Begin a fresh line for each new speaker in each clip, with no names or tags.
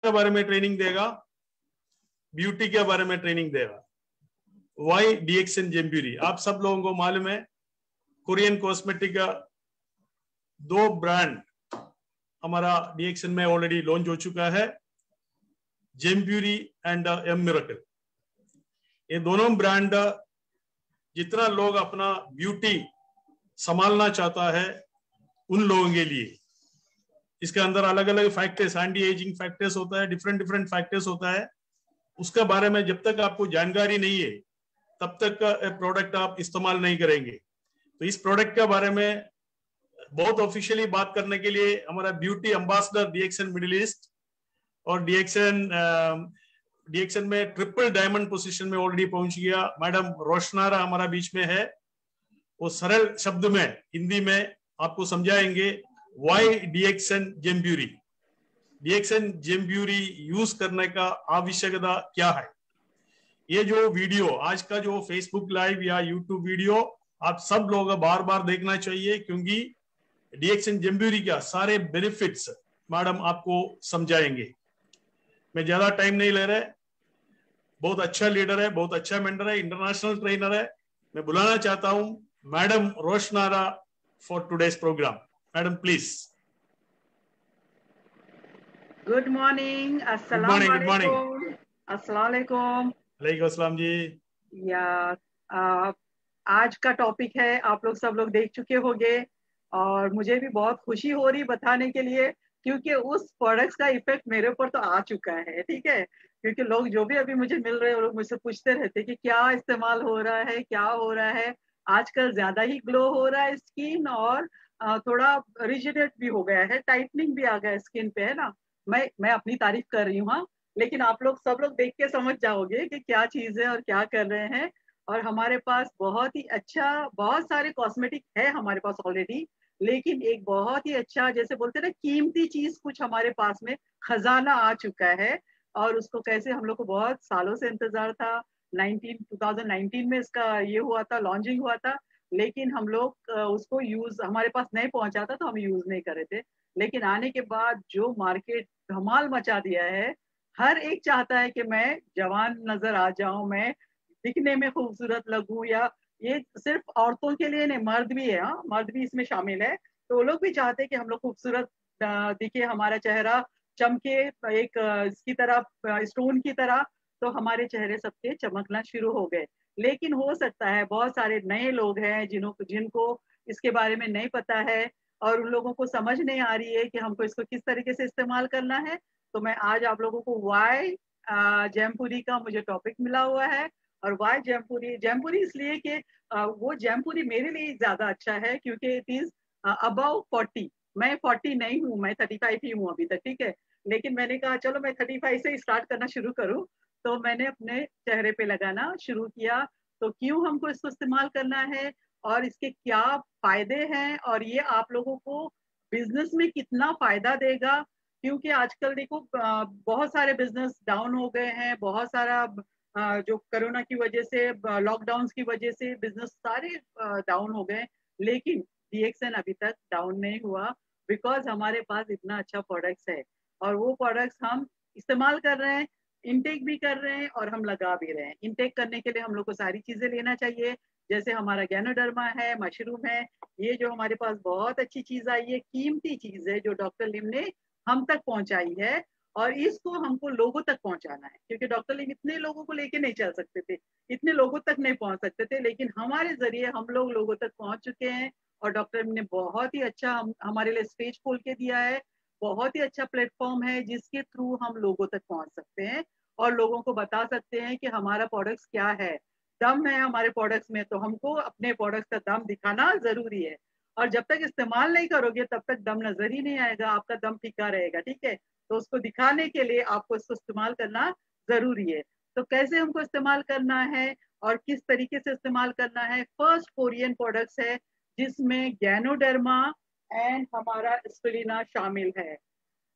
के बारे में ट्रेनिंग देगा, ब्यूटी के बारे में ट्रेनिंग देगा। वाई डीएक्सन जेम्प्यूरी, आप सब लोगों को मालूम है कोरियन कॉस्मेटिक का 2 ब्रांड हमारा डीएक्सन में ऑलरेडी लॉन्च हो चुका है, जेम्प्यूरी एंड एम मिरेकल। ये दोनों ब्रांड जितना लोग अपना ब्यूटी संभालना चाहता है उन लोगों के लिए, इसके अंदर अलग अलग फैक्टर्स, एंटी एजिंग फैक्टर्स होता है, डिफरेंट डिफरेंट फैक्टर्स होता है। उसके बारे में जब तक आपको जानकारी नहीं है तब तक प्रोडक्ट आप इस्तेमाल नहीं करेंगे। तो इस प्रोडक्ट के बारे में बहुत ऑफिशियली बात करने के लिए हमारा ब्यूटी एम्बेसडर डीएक्सन मिडिल ईस्ट और डीएक्सन में ट्रिपल डायमंड पोजीशन में ऑलरेडी पहुंच गया, मैडम रोशनारा हमारा बीच में है। वो सरल शब्द में हिंदी में आपको समझाएंगे वाई डीएक्सन जेम्प्यूरी, डीएक्सन जेम्प्यूरी यूज करने का आवश्यकता क्या है। ये जो वीडियो आज का जो फेसबुक लाइव या यूट्यूब वीडियो आप सब लोग बार बार देखना चाहिए, क्योंकि डीएक्सन जेम्प्यूरी का सारे बेनिफिट्स मैडम आपको समझाएंगे। मैं ज्यादा टाइम नहीं ले रहा, बहुत अच्छा लीडर है, बहुत अच्छा मेंटर है, इंटरनेशनल ट्रेनर है। मैं बुलाना चाहता हूं madam Roshanara for today's programme. Madam please.
Good morning, अस्सलाम वालेकुम। अस्सलाम वालेकुम।
वालेकुम अस्सलाम जी।
या आज का टॉपिक है, आप लोग सब लोग देख चुके होंगे और मुझे भी बहुत खुशी हो रही बताने के लिए, क्योंकि उस प्रोडक्ट्स का इफेक्ट मेरे ऊपर तो आ चुका है। ठीक है, क्योंकि लोग जो भी अभी मुझे मिल रहे हैं वो लोग मुझसे पूछते रहते हैं कि क्या इस्तेमाल हो रहा है, क्या हो रहा है। आजकल ज्यादा ही ग्लो हो रहा है स्किन, और थोड़ा रिजिडेट भी हो गया है, टाइटनिंग भी आ गया है स्किन पे, है ना। मैं अपनी तारीफ कर रही हूँ, हाँ, लेकिन आप लोग सब लोग देख के समझ जाओगे कि क्या चीज है और क्या कर रहे हैं। और हमारे पास बहुत ही अच्छा, बहुत सारे कॉस्मेटिक है हमारे पास ऑलरेडी, लेकिन एक बहुत ही अच्छा, जैसे बोलते हैं ना, कीमती चीज कुछ हमारे पास में खजाना आ चुका है। और उसको कैसे, हम लोग को बहुत सालों से इंतजार था। 2019 में इसका ये हुआ था, लॉन्चिंग हुआ था, लेकिन हम लोग उसको यूज, हमारे पास नहीं पहुंचा था तो हम यूज नहीं कर रहे थे। लेकिन आने के बाद जो मार्केट धमाल मचा दिया है, हर एक चाहता है कि मैं जवान नजर आ जाऊं, मैं दिखने में खूबसूरत लगूं। या ये सिर्फ औरतों के लिए नहीं, मर्द भी है, हाँ, मर्द भी इसमें शामिल है। तो वो लोग भी चाहते हैं कि हम लोग खूबसूरत दिखे, हमारा चेहरा चमके एक इसकी तरह, स्टोन की तरह। तो हमारे चेहरे सबके चमकना शुरू हो गए। लेकिन हो सकता है बहुत सारे नए लोग हैं जिनको इसके बारे में नहीं पता है, और उन लोगों को समझ नहीं आ रही है कि हमको इसको किस तरीके से इस्तेमाल करना है। तो मैं आज आप लोगों को वाई जैमपुरी का मुझे टॉपिक मिला हुआ है। और वाई जैमपुरी, जैमपुरी इसलिए कि वो जैमपुरी मेरे लिए ज्यादा अच्छा है, क्योंकि इट इज अबव 40। मैं 40 नहीं हूँ, मैं 35 ही हूँ अभी तक। ठीक है, लेकिन मैंने कहा चलो मैं 35 से स्टार्ट करना शुरू करूँ। तो मैंने अपने चेहरे पे लगाना शुरू किया। तो क्यों हमको इसको इस्तेमाल करना है और इसके क्या फायदे हैं, और ये आप लोगों को बिजनेस में कितना फायदा देगा। क्योंकि आजकल देखो बहुत सारे बिजनेस डाउन हो गए हैं, बहुत सारा जो कोरोना की वजह से, लॉकडाउन की वजह से बिजनेस सारे डाउन हो गए। लेकिन डीएक्सन अभी तक डाउन नहीं हुआ, बिकॉज हमारे पास इतना अच्छा प्रोडक्ट्स है, और वो प्रोडक्ट्स हम इस्तेमाल कर रहे हैं, इनटेक भी कर रहे हैं और हम लगा भी रहे हैं। इनटेक करने के लिए हम लोग को सारी चीजें लेना चाहिए, जैसे हमारा गैनोडर्मा है, मशरूम है। ये जो हमारे पास बहुत अच्छी चीज आई है, कीमती चीज है, जो डॉक्टर लिम ने हम तक पहुंचाई है, और इसको हमको लोगों तक पहुंचाना है। क्योंकि डॉक्टर लिम इतने लोगों को लेके नहीं चल सकते थे, इतने लोगों तक नहीं पहुंच सकते थे, लेकिन हमारे जरिए हम लोग लोगों तक पहुंच चुके हैं। और डॉक्टर लिम ने बहुत ही अच्छा हमारे लिए स्टेज खोल के दिया है, बहुत ही अच्छा प्लेटफॉर्म है जिसके थ्रू हम लोगों तक पहुंच सकते हैं और लोगों को बता सकते हैं कि हमारा प्रोडक्ट्स क्या है। दम है हमारे प्रोडक्ट्स में, तो हमको अपने प्रोडक्ट्स का दम दिखाना जरूरी है। और जब तक इस्तेमाल नहीं करोगे तब तक दम नजर ही नहीं आएगा, आपका दम फीका रहेगा। ठीक है, तो उसको दिखाने के लिए आपको इसको इस्तेमाल करना जरूरी है। तो कैसे हमको इस्तेमाल करना है और किस तरीके से इस्तेमाल करना है। फर्स्ट कोरियन प्रोडक्ट्स है जिसमें गैनोडर्मा एंड हमारा स्पिरुलिना शामिल है।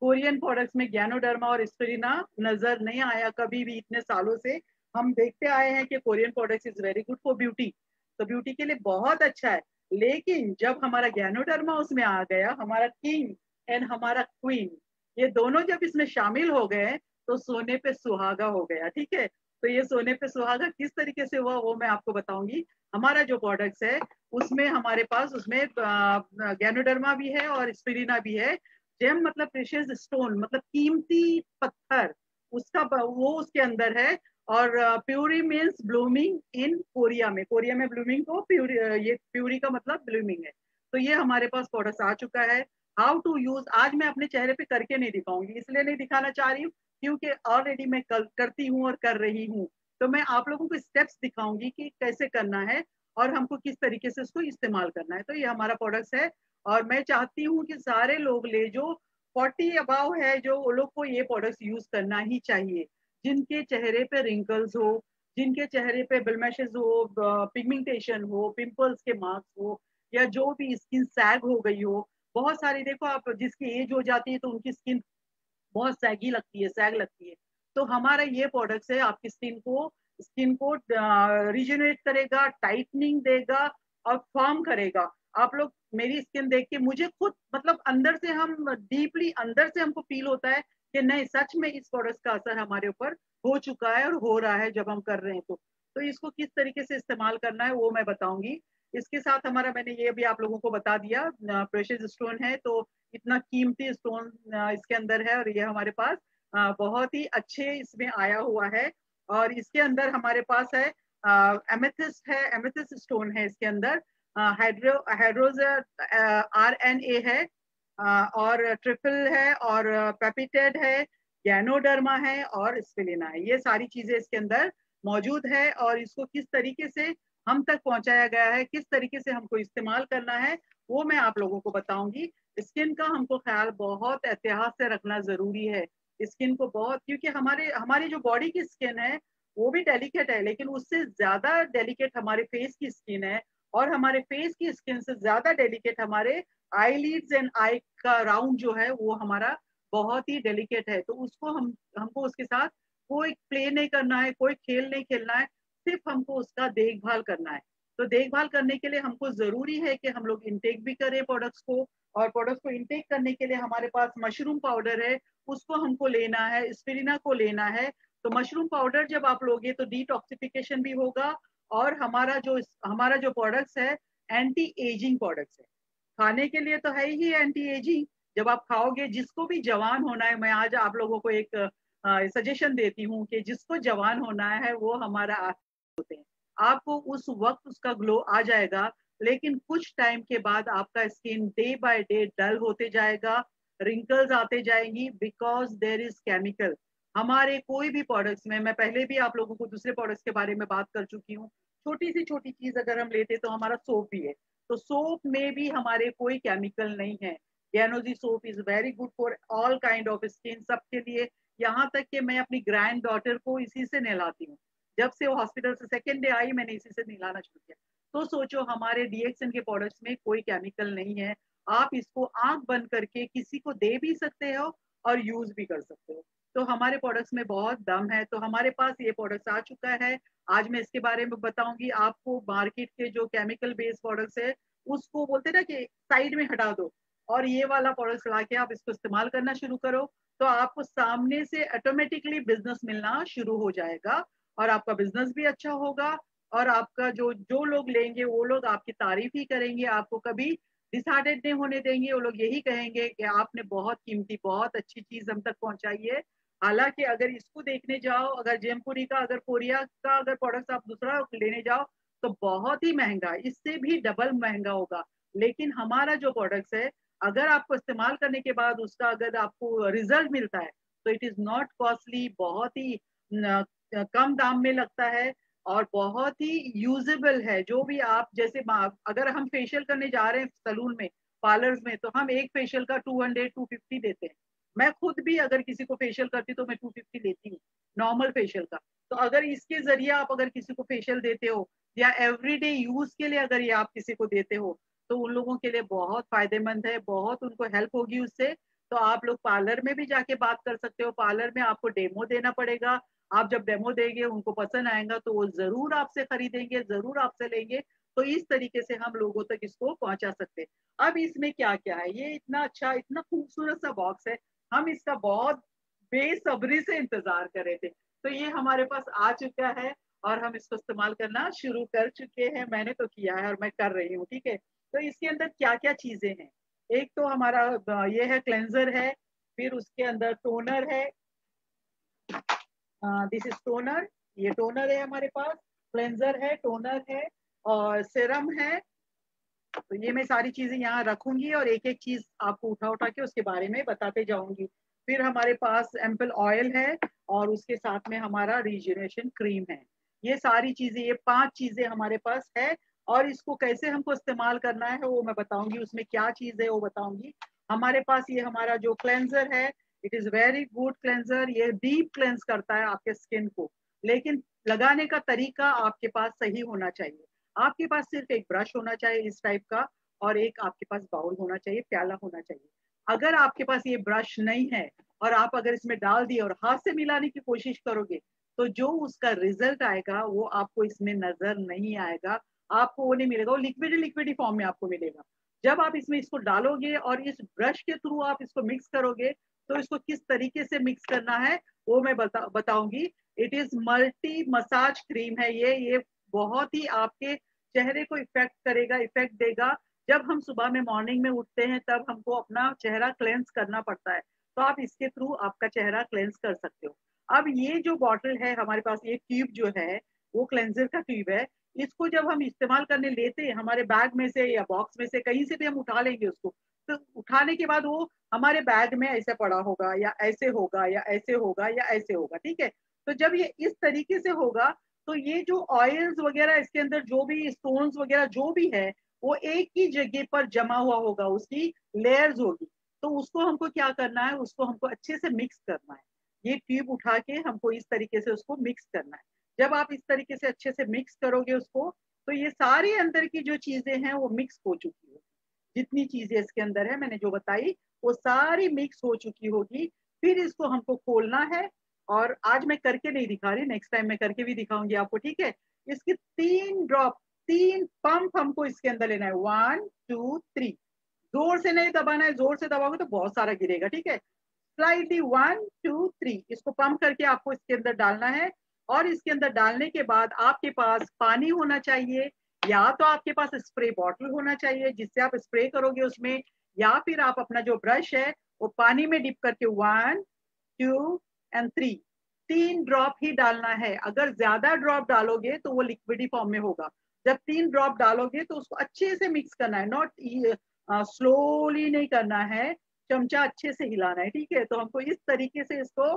कोरियन प्रोडक्ट्स में गैनोडर्मा और स्पिरुलिना नजर नहीं आया कभी भी इतने सालों से। हम देखते आए हैं कि Korean products is very good for beauty, तो ब्यूटी के लिए बहुत अच्छा है। लेकिन जब हमारा गैनोडर्मा उसमें आ गया, हमारा किंग एंड हमारा क्वीन, ये दोनों जब इसमें शामिल हो गए तो सोने पे सुहागा हो गया। ठीक है, तो ये सोने पे सुहागा किस तरीके से हुआ वो मैं आपको बताऊंगी। हमारा जो प्रोडक्ट्स है उसमें हमारे पास उसमें गैनोडर्मा भी है और स्पिरिना भी है। जेम मतलब प्रेशियस स्टोन, मतलब कीमती पत्थर, उसका वो उसके अंदर है। और puree means blooming in Korea में, कोरिया में ब्लूमिंग को प्यूरी, ये प्यूरी का मतलब ब्लूमिंग है। तो ये हमारे पास प्रोडक्ट आ चुका है। हाउ टू यूज आज मैं अपने चेहरे पे करके नहीं दिखाऊंगी, इसलिए नहीं दिखाना चाह रही हूँ क्योंकि ऑलरेडी मैं करती हूँ और कर रही हूँ। तो मैं आप लोगों को स्टेप्स दिखाऊंगी कि कैसे करना है और हमको किस तरीके से उसको इस्तेमाल करना है। तो ये हमारा प्रोडक्ट है और मैं चाहती हूँ कि सारे लोग ले, जो 40 अबाव है, जो वो लोग को ये प्रोडक्ट यूज करना ही चाहिए। जिनके चेहरे पे रिंकल्स हो, जिनके चेहरे पे ब्लेमिशेस हो, पिगमेंटेशन हो, पिंपल्स के मार्क्स हो, या जो भी स्किन सैग हो गई हो, बहुत सारी, देखो आप जिसकी एज हो जाती है तो उनकी स्किन बहुत सैगी लगती है, सैग लगती है। तो हमारा ये प्रोडक्ट है आपकी स्किन को रिजेनरेट करेगा, टाइटनिंग देगा और फॉर्म करेगा। आप लोग मेरी स्किन देख के मुझे खुद मतलब अंदर से, हम डीपली अंदर से हमको फील होता है कि नहीं सच में इस प्रोडक्ट का असर हमारे ऊपर हो चुका है और हो रहा है जब हम कर रहे हैं। तो इसको किस तरीके से इस्तेमाल करना है वो मैं बताऊंगी। इसके साथ हमारा, मैंने ये भी आप लोगों को बता दिया, प्रेशियस स्टोन है तो इतना कीमती स्टोन इसके अंदर है और ये हमारे पास बहुत ही अच्छे इसमें आया हुआ है। और इसके अंदर हमारे पास है एमेथिस्ट है, एमेथिस्ट स्टोन है इसके अंदर, हाइड्रोज RNA है, और ट्रिपल है, और पेपिटेड है, गैनोडर्मा है और स्पिलिना है। ये सारी चीजें इसके अंदर मौजूद है और इसको किस तरीके से हम तक पहुंचाया गया है, किस तरीके से हमको इस्तेमाल करना है वो मैं आप लोगों को बताऊंगी। स्किन का हमको ख्याल बहुत एहतियात से रखना जरूरी है। स्किन को बहुत, क्योंकि हमारे हमारी जो बॉडी की स्किन है वो भी डेलिकेट है, लेकिन उससे ज्यादा डेलिकेट हमारे फेस की स्किन है। और हमारे फेस की स्किन से ज्यादा डेलिकेट हमारे आईलिड्स एंड आई का राउंड जो है वो हमारा बहुत ही डेलिकेट है। तो उसको हमको उसके साथ कोई प्ले नहीं करना है, कोई खेल नहीं खेलना है, सिर्फ हमको उसका देखभाल करना है। तो देखभाल करने के लिए हमको जरूरी है कि हम लोग इंटेक भी करें प्रोडक्ट्स को। और प्रोडक्ट्स को इंटेक करने के लिए हमारे पास मशरूम पाउडर है, उसको हमको लेना है, स्पिरिना को लेना है। तो मशरूम पाउडर जब आप लोगे तो डिटॉक्सिफिकेशन भी होगा और हमारा जो प्रोडक्ट्स है एंटी एजिंग प्रोडक्ट्स है। खाने के लिए तो है ही एंटी एजिंग। जब आप खाओगे, जिसको भी जवान होना है, मैं आज आप लोगों को एक सजेशन देती हूँ कि जिसको जवान होना है वो हमारा होते हैं। आपको उस वक्त उसका ग्लो आ जाएगा, लेकिन कुछ टाइम के बाद आपका स्किन डे बाय डे डल होते जाएगा, रिंकल्स आते जाएंगी, बिकॉज देर इज केमिकल। हमारे कोई भी प्रोडक्ट्स में, मैं पहले भी आप लोगों को दूसरे प्रोडक्ट्स के बारे में बात कर चुकी हूँ, छोटी सी छोटी चीज अगर हम लेते तो हमारा सोप भी है, तो सोप में भी हमारे कोई केमिकल नहीं है। Ganozhi soap is very good for all kind of skin, सबके लिए। यहाँ तक कि मैं अपनी ग्रैंड डॉटर को इसी से नहलाती हूँ। जब से वो हॉस्पिटल से सेकेंड डे आई मैंने इसी से नहलाना शुरू किया। तो सोचो हमारे डीएक्सएन के प्रोडक्ट्स में कोई केमिकल नहीं है। आप इसको आंख बंद करके किसी को दे भी सकते हो और यूज भी कर सकते हो। तो हमारे प्रोडक्ट्स में बहुत दम है। तो हमारे पास ये प्रोडक्ट्स आ चुका है। आज मैं इसके बारे में बताऊंगी आपको। मार्केट के जो केमिकल बेस्ड प्रोडक्ट्स है उसको बोलते ना कि साइड में हटा दो और ये वाला प्रोडक्ट ला के आप इसको इस्तेमाल करना शुरू करो, तो आपको सामने से ऑटोमेटिकली बिजनेस मिलना शुरू हो जाएगा और आपका बिजनेस भी अच्छा होगा। और आपका जो जो लोग लेंगे वो लोग आपकी तारीफ ही करेंगे, आपको कभी डिसहार्टेड नहीं होने देंगे। वो लोग यही कहेंगे कि आपने बहुत कीमती, बहुत अच्छी चीज हम तक पहुंचाई है। हालांकि अगर इसको देखने जाओ, अगर जेमपुरी का, अगर कोरिया का अगर प्रोडक्ट आप दूसरा लेने जाओ तो बहुत ही महंगा, इससे भी डबल महंगा होगा। लेकिन हमारा जो प्रोडक्ट है, अगर आपको इस्तेमाल करने के बाद उसका अगर आपको रिजल्ट मिलता है तो इट इज नॉट कॉस्टली, बहुत ही कम दाम में लगता है और बहुत ही यूजेबल है। जो भी आप, जैसे अगर हम फेशियल करने जा रहे हैं सलून में, पार्लर्स में, तो हम एक फेशियल का 200-250 देते हैं। मैं खुद भी अगर किसी को फेशियल करती तो मैं 250 लेती हूँ नॉर्मल फेशियल का। तो अगर इसके जरिए आप अगर किसी को फेशियल देते हो या एवरीडे यूज के लिए अगर ये आप किसी को देते हो तो उन लोगों के लिए बहुत फायदेमंद है, बहुत उनको हेल्प होगी उससे। तो आप लोग पार्लर में भी जाके बात कर सकते हो। पार्लर में आपको डेमो देना पड़ेगा। आप जब डेमो देंगे उनको पसंद आएगा तो वो जरूर आपसे खरीदेंगे, जरूर आपसे लेंगे। तो इस तरीके से हम लोगों तक इसको पहुंचा सकते हैं। अब इसमें क्या क्या है, ये इतना अच्छा, इतना खूबसूरत सा बॉक्स है। हम इसका बहुत बेसब्री से इंतजार कर रहे थे। तो ये हमारे पास आ चुका है और हम इसको इस्तेमाल करना शुरू कर चुके हैं। मैंने तो किया है और मैं कर रही हूँ, ठीक है। तो इसके अंदर क्या क्या चीजें हैं, एक तो हमारा ये है क्लेंजर है, फिर उसके अंदर टोनर है, दिस इज टोनर, ये टोनर है हमारे पास, क्लेंजर है, टोनर है और सीरम है। तो ये मैं सारी चीजें यहाँ रखूंगी और एक एक चीज आपको उठा उठा के उसके बारे में बताते जाऊंगी। फिर हमारे पास एम्पल ऑयल है और उसके साथ में हमारा रिजुवेनेशन क्रीम है। ये सारी चीजें, ये 5 चीजें हमारे पास है और इसको कैसे हमको इस्तेमाल करना है वो मैं बताऊंगी, उसमें क्या चीज है वो बताऊंगी। हमारे पास ये हमारा जो क्लेंजर है, it is very good cleanser, ये डीप क्लेंस करता है आपके स्किन को, लेकिन लगाने का तरीका आपके पास सही होना चाहिए। आपके पास सिर्फ एक ब्रश होना चाहिए इस टाइप का और एक आपके पास बाउल होना चाहिए, प्याला होना चाहिए। अगर आपके पास ये ब्रश नहीं है और आप अगर इसमें डाल दिए और हाथ से मिलाने की कोशिश करोगे तो जो उसका रिजल्ट आएगा वो आपको इसमें नजर नहीं आएगा, आपको वो नहीं मिलेगा, वो लिक्विड लिक्विड फॉर्म में आपको मिलेगा। जब आप इसमें इसको डालोगे और इस ब्रश के थ्रू आप इसको मिक्स करोगे तो इसको किस तरीके से मिक्स करना है वो मैं बताऊंगी। It is multi massage cream है ये बहुत ही आपके चेहरे को इफेक्ट करेगा, इफेक्ट देगा। जब हम सुबह में मॉर्निंग में उठते हैं तब हमको अपना चेहरा क्लेंस करना पड़ता है, तो आप इसके थ्रू आपका चेहरा क्लेंस कर सकते हो। अब ये जो बॉटल है हमारे पास, ये ट्यूब जो है वो क्लेंजर का ट्यूब है। इसको जब हम इस्तेमाल करने लेते हैं हमारे बैग में से या बॉक्स में से कहीं से भी हम उठा लेंगे उसको, तो उठाने के बाद वो हमारे बैग में ऐसे पड़ा होगा या ऐसे होगा या ऐसे होगा या ऐसे होगा, ठीक है। तो जब ये इस तरीके से होगा तो ये जो ऑयल्स वगैरह इसके अंदर जो भी स्टोन्स वगैरह जो भी है वो एक ही जगह पर जमा हुआ होगा, उसकी लेयर्स होगी। तो उसको हमको क्या करना है, उसको हमको अच्छे से मिक्स करना है। ये ट्यूब उठा के हमको इस तरीके से उसको मिक्स करना है। जब आप इस तरीके से अच्छे से मिक्स करोगे उसको, तो ये सारी अंदर की जो चीजें हैं वो मिक्स हो चुकी होगी। जितनी चीजें इसके अंदर है मैंने जो बताई वो सारी मिक्स हो चुकी होगी। फिर इसको हमको खोलना है और आज मैं करके नहीं दिखा रही, नेक्स्ट टाइम मैं करके भी दिखाऊंगी आपको, ठीक है। इसकी 3 ड्रॉप, 3 पंप हमको इसके अंदर लेना है, 1 2 3। जोर से नहीं दबाना है, जोर से दबाओगे तो बहुत सारा गिरेगा, ठीक है। स्लाइडली 1 2 3 इसको पंप करके आपको इसके अंदर डालना है। और इसके अंदर डालने के बाद आपके पास पानी होना चाहिए या तो आपके पास स्प्रे बॉटल होना चाहिए जिससे आप स्प्रे करोगे उसमें, या फिर आप अपना जो ब्रश है वो पानी में डिप करके 1 2 एंड 3, 3 ड्रॉप ही डालना है। अगर ज्यादा ड्रॉप डालोगे तो वो लिक्विडी फॉर्म में होगा। जब 3 ड्रॉप डालोगे तो उसको अच्छे से मिक्स करना है, नॉट स्लोली नहीं करना है, चमचा अच्छे से हिलाना है, ठीक है। तो हमको इस तरीके से इसको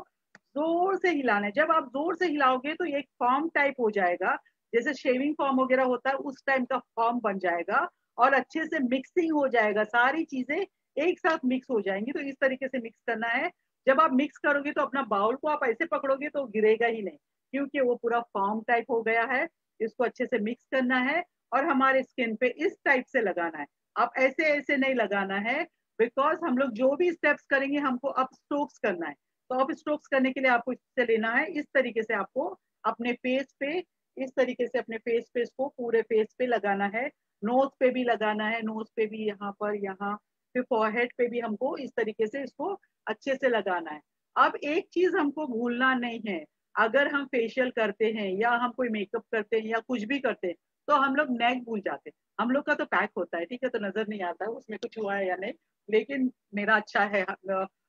जोर से हिलाना है। जब आप जोर से हिलाओगे तो एक फॉर्म टाइप हो जाएगा, जैसे शेविंग फॉर्म वगैरह होता है उस टाइम का फॉर्म बन जाएगा और अच्छे से मिक्सिंग हो जाएगा, सारी चीजें एक साथ मिक्स हो जाएंगी। तो इस तरीके से मिक्स करना है। जब आप मिक्स करोगे तो अपना बाउल को आप ऐसे पकड़ोगे तो गिरेगा ही नहीं, क्योंकि वो पूरा फॉर्म टाइप हो गया है। इसको अच्छे से मिक्स करना है और हमारे स्किन पे इस टाइप से लगाना है। आप ऐसे ऐसे नहीं लगाना है, बिकॉज हम लोग जो भी स्टेप्स करेंगे हमको अप स्ट्रोक्स करना है। तो अप स्ट्रोक्स करने के लिए आपको इससे लेना है, इस तरीके से आपको अपने फेस पे, इस तरीके से अपने फेस पे इसको पूरे फेस पे लगाना है। नोज पे भी लगाना है, नोज पे भी, यहाँ पर, यहाँ फिर फॉरहेड पे भी हमको इस तरीके से इसको अच्छे से लगाना है। अब एक चीज हमको भूलना नहीं है, अगर हम फेशियल करते हैं या हम कोई मेकअप करते हैं या कुछ भी करते हैं तो हम लोग नेक भूल जाते हैं। हम लोग का तो पैक होता है, ठीक है, तो नजर नहीं आता है उसमें कुछ हुआ है या नहीं। लेकिन मेरा अच्छा है,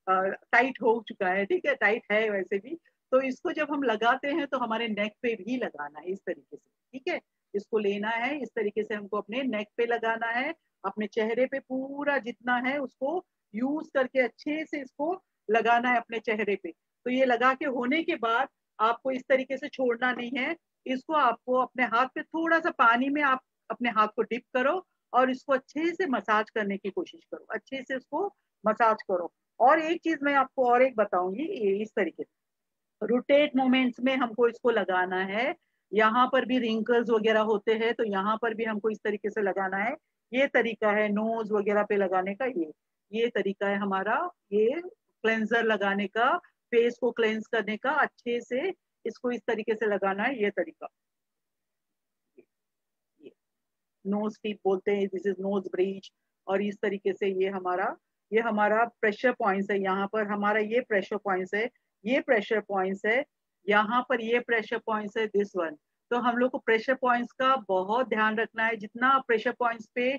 टाइट हो चुका है, ठीक है, टाइट है वैसे भी। तो इसको जब हम लगाते हैं तो हमारे नेक पे भी लगाना है इस तरीके से, ठीक है। इसको लेना है इस तरीके से, हमको अपने नेक पे लगाना है, अपने चेहरे पे पूरा जितना है उसको यूज करके अच्छे से इसको लगाना है अपने चेहरे पे। तो ये लगा के होने के बाद आपको इस तरीके से छोड़ना नहीं है। इसको आपको अपने हाथ पे थोड़ा सा पानी में आप अपने हाथ को डिप करो और इसको अच्छे से मसाज करने की कोशिश करो, अच्छे से इसको मसाज करो। और एक चीज मैं आपको और एक बताऊंगी, ये इस तरीके से रोटेट मोमेंट्स में हमको इसको लगाना है। यहाँ पर भी रिंकल्स वगैरह होते हैं तो यहाँ पर भी हमको इस तरीके से लगाना है। ये तरीका है नोज वगैरह पे लगाने का, ये तरीका है हमारा, ये क्लेंजर लगाने का, फेस को क्लेंस करने का, अच्छे से इसको इस तरीके से लगाना है, ये तरीका। ये नोज टिप बोलते हैं, दिस इज नोज ब्रिज। और इस तरीके से ये हमारा ये हमारा प्रेशर पॉइंट्स है, यहाँ पर हमारा ये प्रेशर पॉइंट्स है, ये प्रेशर पॉइंट्स है, यहाँ पर ये प्रेशर पॉइंट्स है, दिस वन। तो हम लोग को प्रेशर पॉइंट्स का बहुत ध्यान रखना है। जितना आप प्रेशर पॉइंट्स पे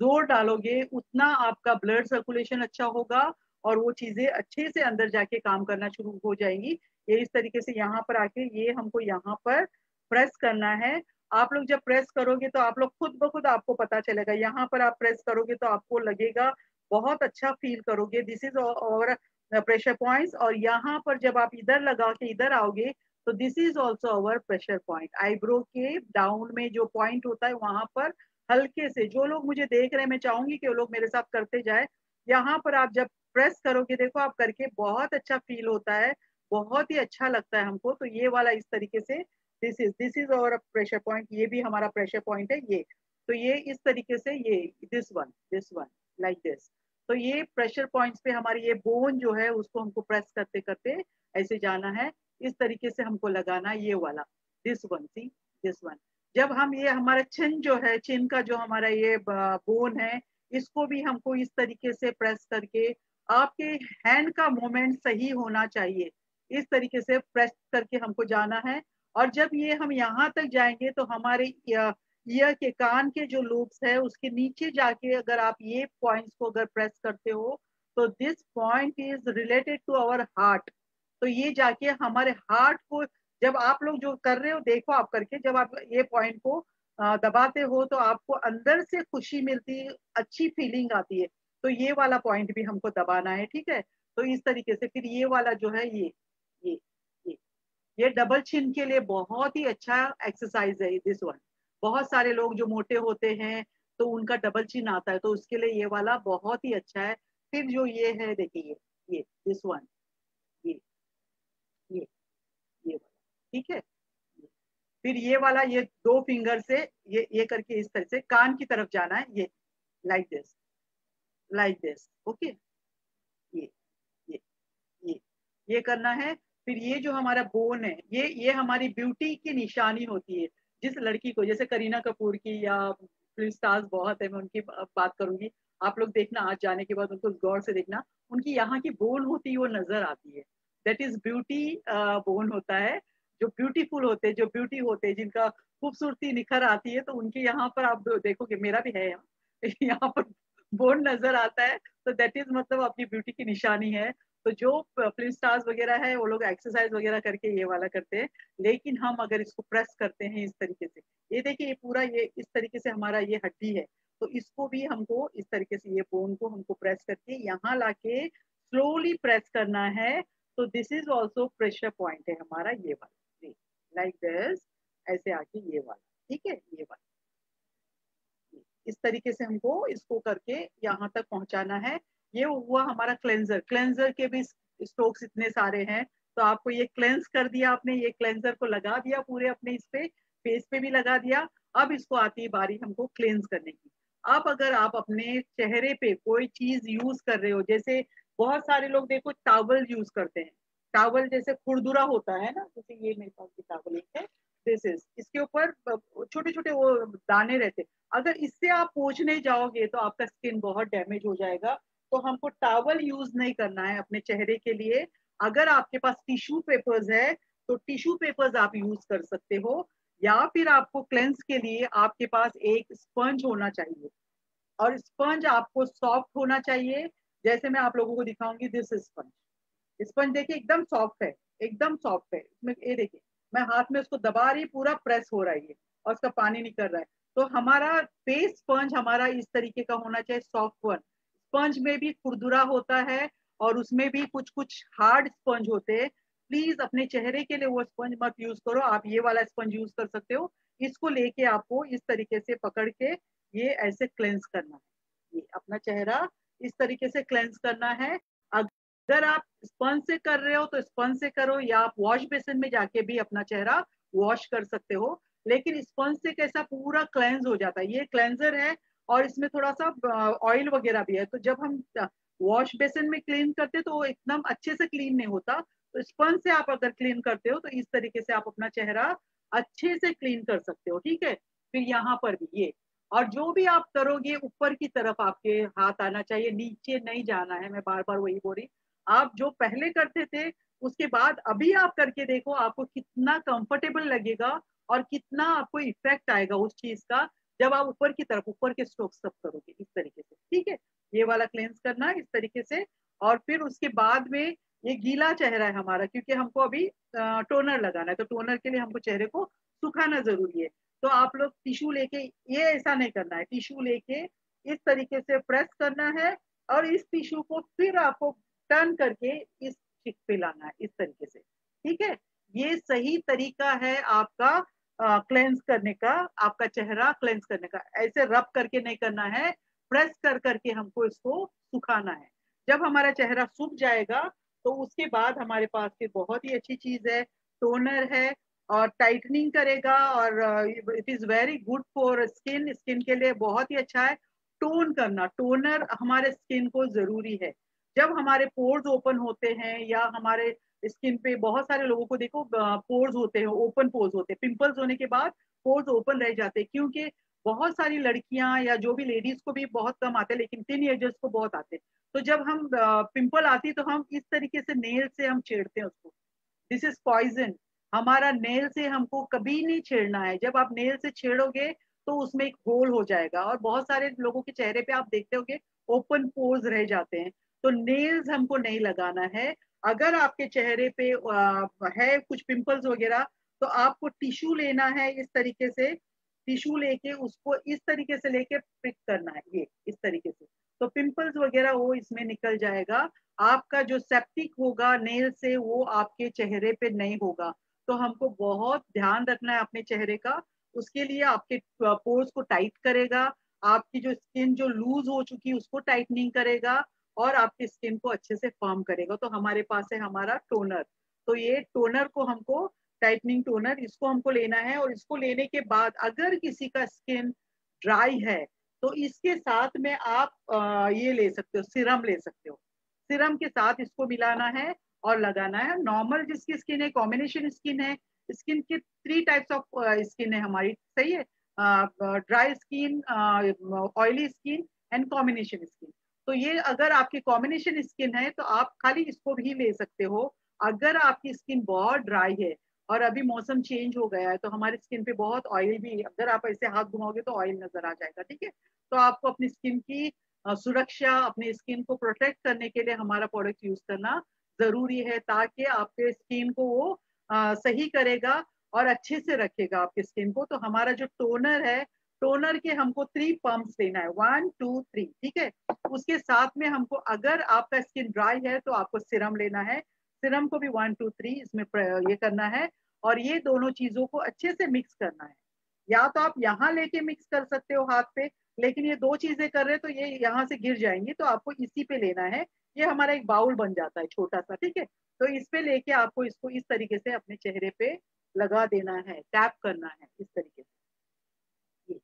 जोर डालोगे उतना आपका ब्लड सर्कुलेशन अच्छा होगा और वो चीजें अच्छे से अंदर जाके काम करना शुरू हो जाएंगी। ये इस तरीके से यहाँ पर आके ये हमको यहाँ पर प्रेस करना है। आप लोग जब प्रेस करोगे तो आप लोग खुद ब खुद आपको पता चलेगा। यहाँ पर आप प्रेस करोगे तो आपको लगेगा, बहुत अच्छा फील करोगे। दिस इज और प्रेशर पॉइंट्स। और यहाँ पर जब आप इधर लगा के इधर आओगे तो this is also our pressure point. Eyebrow के डाउन में जो पॉइंट होता है वहां पर हल्के से, जो लोग मुझे देख रहे हैं मैं चाहूंगी कि वो लोग मेरे साथ करते जाए। यहाँ पर आप जब प्रेस करोगे, देखो आप करके बहुत अच्छा फील होता है, बहुत ही अच्छा लगता है हमको। तो ये वाला इस तरीके से दिस इज और प्रेशर पॉइंट, ये भी हमारा प्रेशर पॉइंट है ये। तो ये इस तरीके से ये दिस वन लाइक दिस। तो ये प्रेशर पॉइंट्स पे हमारी ये बोन जो है उसको हमको प्रेस करते करते ऐसे जाना है, इस तरीके से हमको लगाना ये वाला this one, see this one. जब हम ये हमारा चिन जो है, चिन का जो हमारा ये बोन है, इसको भी हमको इस तरीके से प्रेस करके, आपके हैंड का मूवमेंट सही होना चाहिए, इस तरीके से प्रेस करके हमको जाना है। और जब ये हम यहाँ तक जाएंगे तो हमारे ईयर के कान के जो लूप्स है उसके नीचे जाके अगर आप ये पॉइंट्स को अगर प्रेस करते हो तो this point is related to our heart. तो ये जाके हमारे हार्ट को, जब आप लोग जो कर रहे हो देखो आप करके, जब आप ये पॉइंट को दबाते हो तो आपको अंदर से खुशी मिलती है, अच्छी फीलिंग आती है। तो ये वाला पॉइंट भी हमको दबाना है, ठीक है। तो इस तरीके से फिर ये वाला जो है ये ये ये डबल चिन के लिए बहुत ही अच्छा एक्सरसाइज है दिस वन। बहुत सारे लोग जो मोटे होते हैं तो उनका डबल चिन आता है, तो उसके लिए ये वाला बहुत ही अच्छा है। फिर जो ये है देखिए ये दिस वन, ये ये ये वाला, ठीक है। फिर ये वाला, ये दो फिंगर से ये करके इस तरह से कान की तरफ जाना है, ये like this, like this, okay. ये ये ये ये करना है। फिर ये जो हमारा बोन है, ये हमारी ब्यूटी की निशानी होती है। जिस लड़की को, जैसे करीना कपूर की या फिल्म स्टार्स बहुत है, मैं उनकी बात करूंगी, आप लोग देखना आज जाने के बाद उनको गौर से देखना, उनकी यहाँ की बोन होती है वो नजर आती है। दैट इज ब्यूटी बोन होता है। जो ब्यूटीफुल होते हैं, जो ब्यूटी होते हैं, जिनका खूबसूरती निखर आती है, तो उनके यहाँ पर आप देखोगे, मेरा भी है यहाँ यहाँ पर बोन नजर आता है। तो दैट इज मतलब अपनी ब्यूटी की निशानी है। तो जो फिल्म स्टार्स वगैरह है वो लोग एक्सरसाइज वगैरह करके ये वाला करते हैं। लेकिन हम अगर इसको प्रेस करते हैं इस तरीके से, ये देखिए ये पूरा ये इस तरीके से हमारा ये हड्डी है, तो इसको भी हमको इस तरीके से ये बोन को हमको प्रेस करके यहाँ लाके स्लोली प्रेस करना है। तो this is also pressure point है हमारा ये वाला, लाइक दिस, ऐसे आके ये वाला, ठीक है, ये वाला। इस तरीके से हमको इसको करके यहाँ तक पहुंचाना है। ये हुआ हमारा क्लेंजर। क्लेंजर के भी स्ट्रोक्स इतने सारे हैं, तो आपको ये क्लेंस कर दिया आपने, ये क्लेंजर को लगा दिया पूरे अपने इस पे, फेस पे भी लगा दिया। अब इसको आती है बारी हमको क्लेंस करने की। अब अगर आप अपने चेहरे पे कोई चीज यूज कर रहे हो, जैसे बहुत सारे लोग देखो टॉवल यूज करते हैं, टॉवल जैसे खुरदुरा होता है ना, जैसे ये मेरे पास की टॉवल एक है, दिस इज, इसके ऊपर छोटे छोटे वो दाने रहते हैं। अगर इससे आप पोंछने जाओगे तो आपका स्किन बहुत डैमेज हो जाएगा। तो हमको टॉवल यूज नहीं करना है अपने चेहरे के लिए। अगर आपके पास टिश्यू पेपर्स है तो टिश्यू पेपर्स आप यूज कर सकते हो, या फिर आपको क्लेंस के लिए आपके पास एक स्पंज होना चाहिए। और स्पंज आपको सॉफ्ट होना चाहिए। जैसे मैं आप लोगों को दिखाऊंगी, दिस स्पंज, स्पंज देखिए एकदम सॉफ्ट है, एकदम सॉफ्ट है। इसमें ये देखिए मैं हाथ में उसको दबा रही, पूरा प्रेस हो रहा है ये, और उसका पानी निकल रहा है। तो हमारा फेस स्पंज हमारा इस तरीके का होना चाहिए, सॉफ्ट वन। स्पंज में भी खुरदुरा होता है और उसमें भी कुछ कुछ हार्ड स्पंज होते हैं। प्लीज अपने चेहरे के लिए वो स्पंज मत यूज करो, आप ये वाला स्पंज यूज कर सकते हो। इसको लेके आपको इस तरीके से पकड़ के ये ऐसे क्लेंस करना है, ये अपना चेहरा इस तरीके से क्लेंस करना है। अगर आप स्पंज से कर रहे हो तो स्पंज से करो, या आप वॉश बेसिन में जाके भी अपना चेहरा वॉश कर सकते हो। लेकिन स्पंज से कैसा पूरा क्लेंस हो जाता है, ये क्लेंजर है और इसमें थोड़ा सा ऑयल वगैरह भी है। तो जब हम वॉश बेसिन में क्लीन करते तो वो एकदम अच्छे से क्लीन नहीं होता। तो स्पंज से आप अगर क्लीन करते हो तो इस तरीके से आप अपना चेहरा अच्छे से क्लीन कर सकते हो, ठीक है। फिर यहाँ पर भी ये, और जो भी आप करोगे ऊपर की तरफ आपके हाथ आना चाहिए, नीचे नहीं जाना है। मैं बार बार वही बोल रही। आप जो पहले करते थे उसके बाद अभी आप करके देखो, आपको कितना कंफर्टेबल लगेगा और कितना आपको इफेक्ट आएगा उस चीज का, जब आप ऊपर की तरफ ऊपर के स्ट्रोक्स सब करोगे इस तरीके से। ठीक है, ये वाला क्लेंस करना इस तरीके से। और फिर उसके बाद में ये गीला चेहरा है हमारा, क्योंकि हमको अभी टोनर लगाना है, तो टोनर के लिए हमको चेहरे को सुखाना जरूरी है। तो आप लोग टिश्यू लेके, ये ऐसा नहीं करना है, टिश्यू लेके इस तरीके से प्रेस करना है और इस टिश्यू को फिर आपको टर्न करके इस चिक पे लाना है इस तरीके से। ठीक है, ये सही तरीका है आपका क्लेंस करने का, आपका चेहरा क्लेंस करने का। ऐसे रब करके नहीं करना है, प्रेस कर करके हमको इसको सुखाना है। जब हमारा चेहरा सूख जाएगा तो उसके बाद हमारे पास फिर बहुत ही अच्छी चीज है, टोनर है और टाइटनिंग करेगा। और it is very good for skin, skin के लिए बहुत ही अच्छा है। टोन करना, टोनर हमारे स्किन को जरूरी है। जब हमारे पोर्स ओपन होते हैं या हमारे स्किन पे, बहुत सारे लोगों को देखो पोर्स होते हैं, ओपन पोर्स होते हैं, पिंपल्स होने के बाद पोर्स ओपन रह जाते हैं, क्योंकि बहुत सारी लड़कियां या जो भी लेडीज को भी बहुत कम आते हैं, लेकिन टीनेजर्स को बहुत आते हैं। तो जब हम पिंपल आती है तो हम इस तरीके से नेल से हम छेड़ते हैं उसको। This is poison. हमारा नेल से हमको कभी नहीं छेड़ना है। जब आप नेल से छेड़ोगे तो उसमें एक होल हो जाएगा, और बहुत सारे लोगों के चेहरे पे आप देखते होगे ओपन पोर्स रह जाते हैं। तो नेल्स हमको नहीं लगाना है। अगर आपके चेहरे पे है कुछ पिंपल्स वगैरह, तो आपको टिश्यू लेना है इस तरीके से, टिश्यू लेके उसको इस तरीके से लेके पिक करना है, ये इस तरीके से। तो पिंपल्स वगैरह वो इसमें निकल जाएगा। आपका जो सेप्टिक होगा नेल से वो आपके चेहरे पे नहीं होगा। तो हमको बहुत ध्यान रखना है अपने चेहरे का। उसके लिए आपके पोर्स को टाइट करेगा, आपकी जो स्किन जो लूज हो चुकी है उसको टाइटनिंग करेगा, और आपकी स्किन को अच्छे से फर्म करेगा। तो हमारे पास है हमारा टोनर। तो ये टोनर को हमको, टाइटनिंग टोनर, इसको हमको लेना है। और इसको लेने के बाद अगर किसी का स्किन ड्राई है तो इसके साथ में आप ये ले सकते हो, सीरम ले सकते हो। सीरम के साथ इसको मिलाना है और लगाना है। नॉर्मल जिसकी स्किन है, कॉम्बिनेशन स्किन है, स्किन के 3 टाइप्स ऑफ स्किन है हमारी, सही है, dry skin, oily skin and combination skin. तो ये अगर आपकी कॉम्बिनेशन स्किन है तो आप खाली इसको भी ले सकते हो। अगर आपकी स्किन बहुत ड्राई है और अभी मौसम चेंज हो गया है तो हमारी स्किन पे बहुत ऑयल भी, अगर आप ऐसे हाथ घुमाओगे तो ऑयल नजर आ जाएगा। ठीक है, तो आपको अपनी स्किन की सुरक्षा, अपनी स्किन को प्रोटेक्ट करने के लिए हमारा प्रोडक्ट यूज करना जरूरी है, ताकि आपके स्किन को वो सही करेगा और अच्छे से रखेगा आपके स्किन को। तो हमारा जो टोनर है, टोनर के हमको 3 पंप्स देना है, 1 2 3। ठीक है, उसके साथ में हमको, अगर आपका स्किन ड्राई है तो आपको सिरम लेना है, सिरम को भी 1 2 3 इसमें ये करना है। और ये दोनों चीजों को अच्छे से मिक्स करना है। या तो आप यहाँ लेके मिक्स कर सकते हो हाथ पे, लेकिन ये 2 चीजें कर रहे हैं तो ये यहाँ से गिर जाएंगी, तो आपको इसी पे लेना है। ये हमारा एक बाउल बन जाता है छोटा सा। ठीक है, तो इस पे लेके आपको इसको इस तरीके से अपने चेहरे पे लगा देना है, टैप करना है इस तरीके से,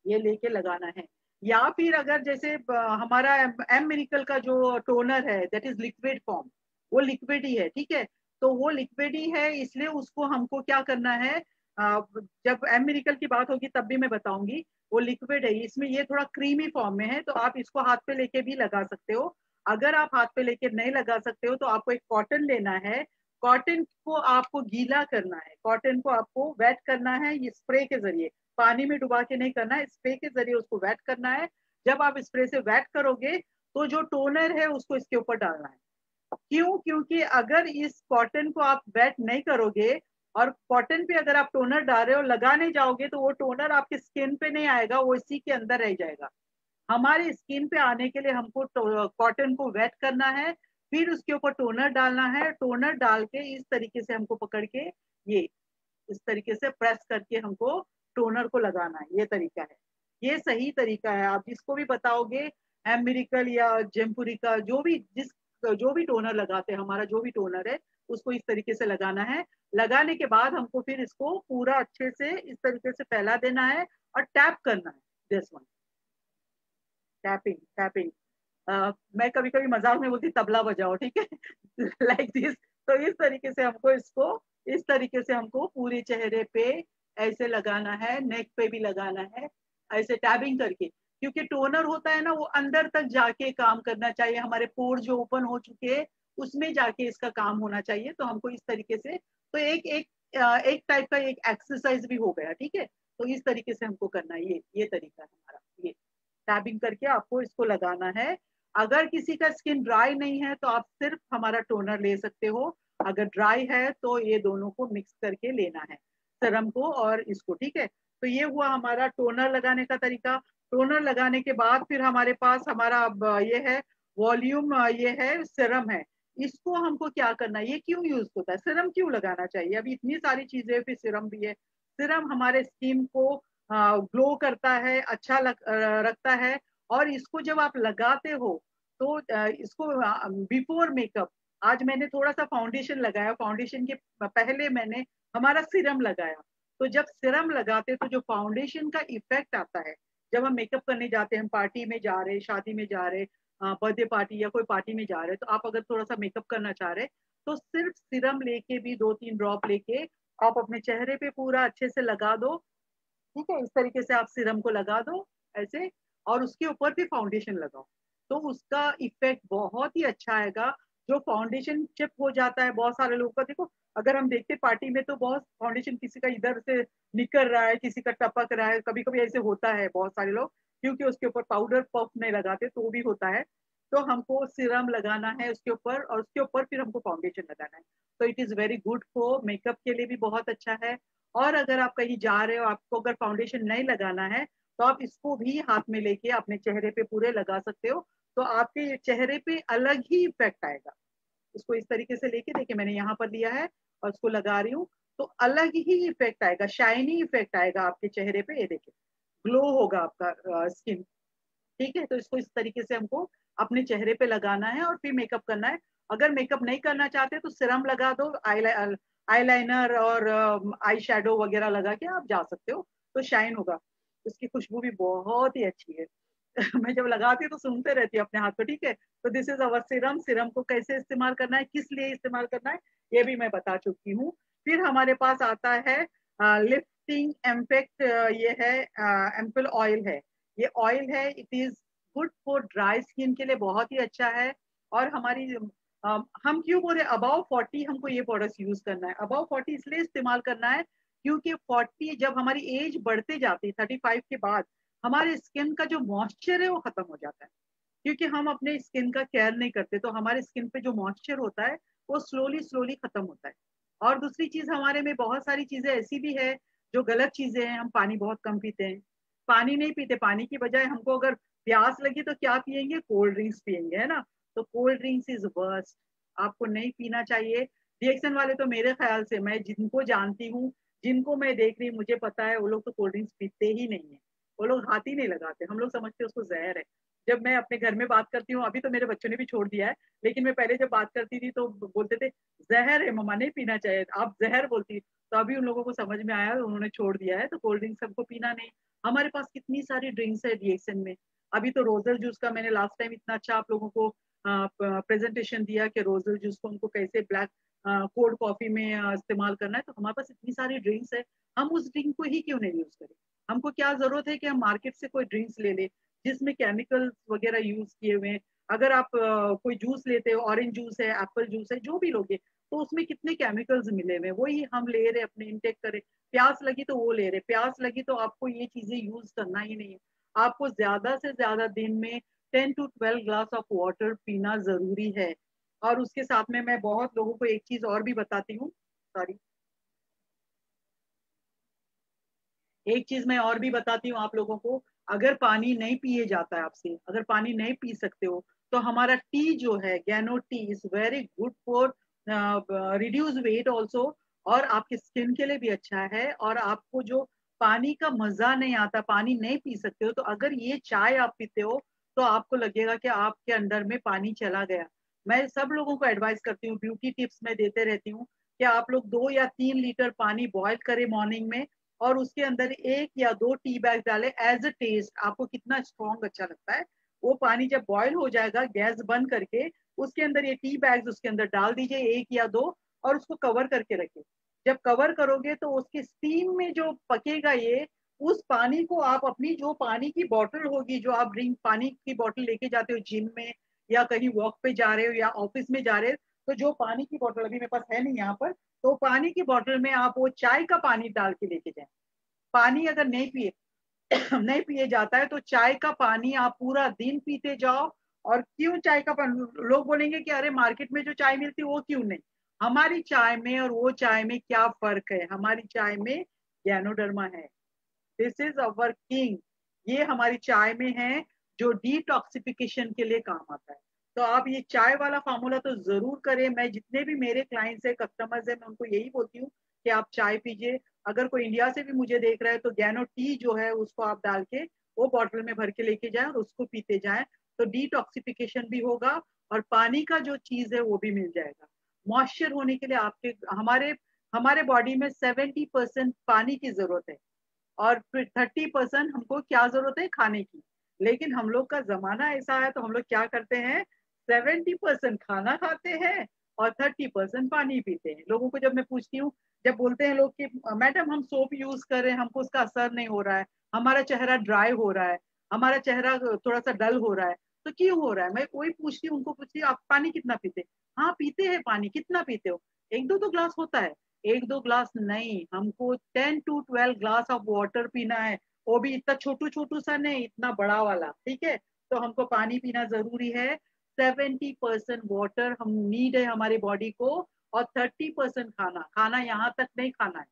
ये लेके लगाना है। या फिर अगर जैसे हमारा एम मिरेकल का जो टोनर है दैट इज लिक्विड फॉर्म, वो लिक्विड ही है। ठीक है, तो वो लिक्विड ही है, इसलिए उसको हमको क्या करना है, जब एम मिरेकल की बात होगी तब भी मैं बताऊंगी। वो लिक्विड है, इसमें ये थोड़ा क्रीमी फॉर्म में है, तो आप इसको हाथ पे लेके भी लगा सकते हो। अगर आप हाथ पे लेके नहीं लगा सकते हो तो आपको एक कॉटन लेना है। कॉटन को आपको गीला करना है, कॉटन को आपको वेट करना है, ये स्प्रे के जरिए, पानी में डुबा के नहीं करना है, स्प्रे के जरिए उसको वेट करना है। जब आप स्प्रे से वेट करोगे तो जो टोनर है उसको इसके ऊपर डालना है। क्यों? क्योंकि अगर इस कॉटन को आप वेट नहीं करोगे और कॉटन पे अगर आप टोनर डाल रहे हो, लगाने जाओगे, तो वो टोनर आपके स्किन पे नहीं आएगा, वो इसी के अंदर रह जाएगा। हमारी स्किन पे आने के लिए हमको कॉटन को वेट करना है, फिर उसके ऊपर टोनर डालना है। टोनर डाल के इस तरीके से हमको पकड़ के, ये इस तरीके से प्रेस करके हमको टोनर को लगाना है। ये तरीका है, ये सही तरीका है। आप जिसको भी बताओगे, एम मिरेकल या जेम्पुरी का, जो भी टोनर लगाते हैं, हमारा जो भी टोनर है उसको इस तरीके से लगाना है। लगाने के बाद हमको फिर इसको पूरा अच्छे से इस तरीके से फैला देना है और टैप करना है। This one, tapping tapping. मैं कभी कभी मजाक में बोलती तबला बजाओ, ठीक है, लाइक दिस। तो इस तरीके से हमको इसको, इस तरीके से हमको पूरे चेहरे पे ऐसे लगाना है, नेक पे भी लगाना है। ऐसे टैबिंग करके, क्योंकि टोनर होता है ना वो अंदर तक जाके काम करना चाहिए, हमारे पोर जो ओपन हो चुके हैं उसमें जाके इसका काम होना चाहिए। तो हमको इस तरीके से, तो एक टाइप का एक एक्सरसाइज भी हो गया, ठीक है। तो इस तरीके से हमको करना है, ये तरीका है हमारा, ये टैबिंग करके आपको इसको लगाना है। अगर किसी का स्किन ड्राई नहीं है तो आप सिर्फ हमारा टोनर ले सकते हो, अगर ड्राई है तो ये दोनों को मिक्स करके लेना है, सीरम को और इसको, ठीक है। तो ये हुआ हमारा टोनर लगाने का तरीका। टोनर लगाने के बाद फिर हमारे पास हमारा अब ये है वॉल्यूम, ये है सीरम है। इसको हमको क्या करना है, ये क्यों यूज होता है, सीरम क्यों लगाना चाहिए, अभी इतनी सारी चीजें फिर सीरम भी है। सीरम हमारे स्किन को ग्लो करता है, अच्छा रखता है। और इसको जब आप लगाते हो तो इसको बिफोर मेकअप, आज मैंने थोड़ा सा फाउंडेशन लगाया, फाउंडेशन के पहले मैंने हमारा सीरम लगाया। तो जब सीरम लगाते तो जो फाउंडेशन का इफेक्ट आता है, जब हम मेकअप करने जाते हैं, हम पार्टी में जा रहे, शादी में जा रहे, बर्थडे पार्टी या कोई पार्टी में जा रहे, तो आप अगर थोड़ा सा मेकअप करना चाह रहे तो सिर्फ सीरम लेके भी 2-3 ड्रॉप लेके आप अपने चेहरे पे पूरा अच्छे से लगा दो, ठीक है। इस तरीके से आप सीरम को लगा दो ऐसे, और उसके ऊपर भी फाउंडेशन लगाओ, तो उसका इफेक्ट बहुत ही अच्छा आएगा। जो फाउंडेशन चिप हो जाता है बहुत सारे लोगों का, देखो अगर हम देखते पार्टी में तो बहुत फाउंडेशन किसी का इधर से निकल रहा है, किसी का टपक रहा है, कभी कभी ऐसे होता है बहुत सारे लोग, क्योंकि उसके ऊपर पाउडर पफ नहीं लगाते तो भी होता है। तो हमको सीरम लगाना है उसके ऊपर, और उसके ऊपर फिर हमको फाउंडेशन लगाना है। तो it is very good for makeup के लिए भी बहुत अच्छा है। और अगर आप कहीं जा रहे हो, आपको अगर फाउंडेशन नहीं लगाना है तो आप इसको भी हाथ में लेके अपने चेहरे पे पूरे लगा सकते हो, तो आपके चेहरे पे अलग ही इफेक्ट आएगा। इसको इस तरीके से लेके, देखिए मैंने यहाँ पर लिया है और इसको लगा रही हूँ, तो अलग ही इफेक्ट आएगा, शाइनी इफेक्ट आएगा आपके चेहरे पे, ये देखिए ग्लो होगा आपका स्किन, ठीक है। तो इसको इस तरीके से हमको अपने चेहरे पे लगाना है और फिर मेकअप करना है। अगर मेकअप नहीं करना चाहते तो सिरम लगा दो, आईलाइनर और आई शेडो वगैरह लगा के आप जा सकते हो, तो शाइन होगा। उसकी खुशबू भी बहुत ही अच्छी है। मैं जब लगाती हूँ तो सुनते रहती हूँ अपने हाथ को, ठीक है। तो this is our Siram. Siram को कैसे इस्तेमाल करना है, किस लिए इस्तेमाल करना है, ये भी मैं बता चुकी हूँ। फिर हमारे पास आता है लिफ्टिंग एम्पेक्ट, ये है एम्पल ऑयल है, ये ऑयल है, it is good for dry skin के लिए बहुत ही अच्छा है। और हमारी हम क्यों बोल रहे अबाउ 40 हमको ये प्रोडक्ट यूज करना है, अबाउ 40 इसलिए इस्तेमाल करना है क्योंकि 40 जब हमारी एज बढ़ते जाती है 35 के बाद, हमारे स्किन का जो मॉइस्चर है वो खत्म हो जाता है, क्योंकि हम अपने स्किन का केयर नहीं करते, तो हमारे स्किन पे जो मॉइस्चर होता है वो स्लोली स्लोली खत्म होता है। और दूसरी चीज, हमारे में बहुत सारी चीजें ऐसी भी है जो गलत चीजें हैं, हम पानी बहुत कम पीते हैं, पानी नहीं पीते, पानी की बजाय हमको अगर प्यास लगी तो क्या पियेंगे, कोल्ड ड्रिंक्स पियेंगे, है ना। तो कोल्ड ड्रिंक्स इज वर्स्ट, आपको नहीं पीना चाहिए। रिएक्शन वाले तो मेरे ख्याल से, मैं जिनको जानती हूँ, जिनको मैं देख रही हूँ, मुझे पता है वो लोग तो कोल्ड ड्रिंक्स पीते ही नहीं है, वो लोग हाथ ही नहीं लगाते, हम लोग समझते हैं उसको जहर है। जब मैं अपने घर में बात करती हूँ, अभी तो मेरे बच्चों ने भी छोड़ दिया है, लेकिन मैं पहले जब बात करती थी तो बोलते थे जहर है मम्मा, नहीं पीना चाहिए, आप जहर बोलती। तो अभी उन लोगों को समझ में आया, उन्होंने छोड़ दिया है, तो कोल्ड ड्रिंक्स सबको पीना नहीं। हमारे पास कितनी सारी ड्रिंक्स है रिएक्शन में। अभी तो रोजल जूस का मैंने लास्ट टाइम इतना अच्छा आप लोगों को प्रेजेंटेशन दिया कि रोजल जूस को हमको कैसे ब्लैक कोल्ड कॉफी में इस्तेमाल करना है। तो हमारे पास इतनी सारी ड्रिंक्स है, हम उस ड्रिंक को ही क्यों नहीं यूज करें। हमको क्या जरूरत है कि हम मार्केट से कोई ड्रिंक्स ले ले जिसमें केमिकल्स वगैरह यूज किए हुए हैं। अगर आप कोई जूस लेते हो, ऑरेंज जूस है, एप्पल जूस है, जो भी लोगे, तो उसमें कितने केमिकल्स मिले हुए हैं, वही हम ले रहे अपने इनटेक करे। प्यास लगी तो वो ले रहे, प्यास लगी तो आपको ये चीजें यूज करना ही नहीं है। आपको ज्यादा से ज्यादा दिन में 10 to 12 ग्लास ऑफ वाटर पीना जरूरी है। और उसके साथ में मैं बहुत लोगों को एक चीज और भी बताती हूँ, सॉरी, एक चीज मैं और भी बताती हूँ आप लोगों को। अगर पानी नहीं पिए जाता है आपसे, अगर पानी नहीं पी सकते हो, तो हमारा टी जो है, Gano tea is very good for reduce weight also, और आपकी स्किन के लिए भी अच्छा है। और आपको जो पानी का मजा नहीं आता, पानी नहीं पी सकते हो, तो अगर ये चाय आप पीते हो तो आपको लगेगा कि आपके अंदर में पानी चला गया। मैं सब लोगों को एडवाइस करती हूँ, ब्यूटी टिप्स में देते रहती हूँ कि आप लोग 2 या 3 लीटर पानी बॉईल करें मॉर्निंग में, और उसके अंदर 1 या 2 टी बैग डाले एज अ टेस्ट, आपको कितना स्ट्रॉन्ग अच्छा लगता है। वो पानी जब बॉयल हो जाएगा, गैस बंद करके उसके अंदर ये टी बैग्स उसके अंदर डाल दीजिए 1 या 2, और उसको कवर करके रखिए। जब कवर करोगे तो उसकी स्टीम में जो पकेगा ये, उस पानी को आप अपनी जो पानी की बोतल होगी, जो आप ड्रिंक पानी की बोतल लेके जाते हो जिम में या कहीं वॉक पे जा रहे हो या ऑफिस में जा रहे हो, तो जो पानी की बोतल अभी मेरे पास है नहीं यहाँ पर, तो पानी की बोतल में आप वो चाय का पानी डाल के लेके जाए। पानी अगर नहीं पिए नहीं पिए जाता है तो चाय का पानी आप पूरा दिन पीते जाओ। और क्यों चाय का पानी, लोग बोलेंगे कि अरे मार्केट में जो चाय मिलती है वो क्यों नहीं। हमारी चाय में और वो चाय में क्या फर्क है, हमारी चाय में गैनोडर्मा है, दिस इज अवर किंग, ये हमारी चाय में है जो डिटॉक्सिफिकेशन के लिए काम आता है। तो आप ये चाय वाला फार्मूला तो जरूर करें। मैं जितने भी मेरे क्लाइंट्स है, कस्टमर्स है, मैं उनको यही बोलती हूँ कि आप चाय पीजिए। अगर कोई इंडिया से भी मुझे देख रहा है तो गैनो टी जो है उसको आप डाल के वो बॉटल में भर के लेके जाए और उसको पीते जाए, तो डिटॉक्सिफिकेशन भी होगा और पानी का जो चीज है वो भी मिल जाएगा। मॉइस्चर होने के लिए आपके हमारे हमारे बॉडी में 70% पानी की जरूरत है और फिर 30% हमको क्या जरूरत है, खाने की। लेकिन हम लोग का जमाना ऐसा है तो हम लोग क्या करते हैं, 70% खाना खाते हैं और 30% पानी पीते हैं। लोगों को जब मैं पूछती हूँ, जब बोलते हैं लोग कि मैडम हम सोप यूज कर रहे हैं, हमको उसका असर नहीं हो रहा है, हमारा चेहरा ड्राई हो रहा है, हमारा चेहरा थोड़ा सा डल हो रहा है, तो क्यों हो रहा है। मैं वही पूछती हूँ, उनको पूछती हूँ आप पानी कितना पीते हैं? हाँ पीते हैं पानी, कितना पीते हो? एक दो तो ग्लास होता है। एक दो ग्लास नहीं, हमको 10 to 12 ग्लास ऑफ वाटर पीना है, वो भी इतना छोटू छोटू सा नहीं, इतना बड़ा वाला, ठीक है। तो हमको पानी पीना जरूरी है। 70% वाटर हम नीड है हमारी बॉडी को, और 30% खाना। खाना यहाँ तक नहीं खाना है,